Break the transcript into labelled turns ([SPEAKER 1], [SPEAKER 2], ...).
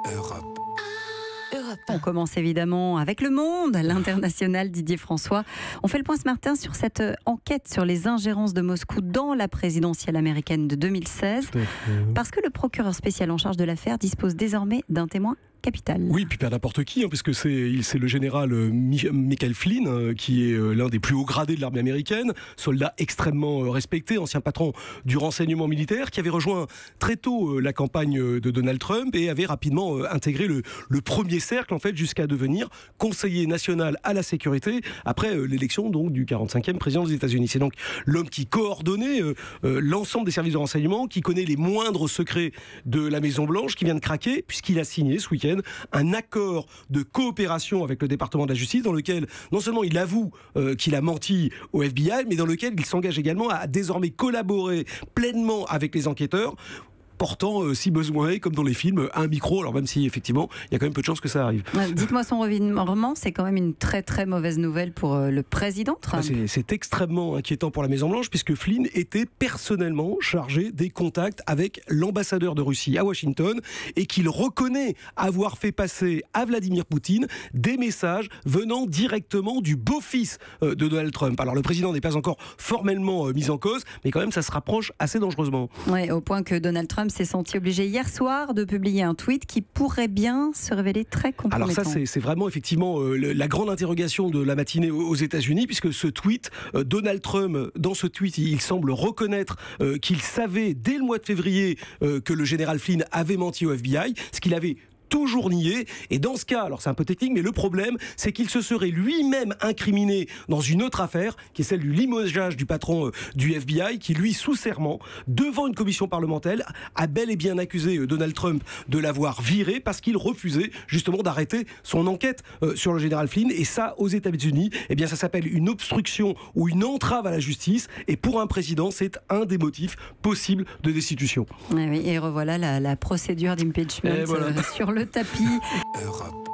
[SPEAKER 1] Europe.
[SPEAKER 2] On commence évidemment avec Le Monde, l'international Didier François. On fait le point ce matin sur cette enquête sur les ingérences de Moscou dans la présidentielle américaine de 2016. Parce que le procureur spécial en charge de l'affaire dispose désormais d'un témoin capital.
[SPEAKER 3] Oui, puis pas n'importe qui, puisque c'est le général Michael Flynn, qui est l'un des plus hauts gradés de l'armée américaine, soldat extrêmement respecté, ancien patron du renseignement militaire, qui avait rejoint très tôt la campagne de Donald Trump et avait rapidement intégré le premier cercle, en fait, jusqu'à devenir conseiller national à la sécurité après l'élection donc du 45e président des États-Unis. C'est donc l'homme qui coordonnait l'ensemble des services de renseignement, qui connaît les moindres secrets de la Maison-Blanche, qui vient de craquer, puisqu'il a signé ce week-end un accord de coopération avec le département de la justice dans lequel non seulement il avoue qu'il a menti au FBI, mais dans lequel il s'engage également à désormais collaborer pleinement avec les enquêteurs, portant, si besoin est, comme dans les films, un micro, alors même si effectivement il y a quand même peu de chances que ça arrive.
[SPEAKER 2] Dites-moi son revirement, c'est quand même une très très mauvaise nouvelle pour le président Trump.
[SPEAKER 3] C'est extrêmement inquiétant pour la Maison-Blanche, puisque Flynn était personnellement chargé des contacts avec l'ambassadeur de Russie à Washington et qu'il reconnaît avoir fait passer à Vladimir Poutine des messages venant directement du beau-fils de Donald Trump. Alors le président n'est pas encore formellement mis en cause, mais quand même ça se rapproche assez dangereusement.
[SPEAKER 2] Ouais, au point que Donald Trump s'est senti obligé hier soir de publier un tweet qui pourrait bien se révéler très compromettant.
[SPEAKER 3] Alors ça, c'est vraiment effectivement la grande interrogation de la matinée aux États-Unis, puisque ce tweet, Donald Trump, dans ce tweet, il semble reconnaître qu'il savait dès le mois de février que le général Flynn avait menti au FBI, ce qu'il avait toujours nié. Et dans ce cas, alors c'est un peu technique, mais le problème, c'est qu'il se serait lui-même incriminé dans une autre affaire, qui est celle du limogeage du patron du FBI, qui lui, sous serment, devant une commission parlementaire, a bel et bien accusé Donald Trump de l'avoir viré parce qu'il refusait justement d'arrêter son enquête sur le général Flynn. Et ça, aux États-Unis, eh bien, ça s'appelle une obstruction ou une entrave à la justice. Et pour un président, c'est un des motifs possibles de destitution.
[SPEAKER 2] Et revoilà la procédure d'impeachment sur le tapis.
[SPEAKER 1] Europe.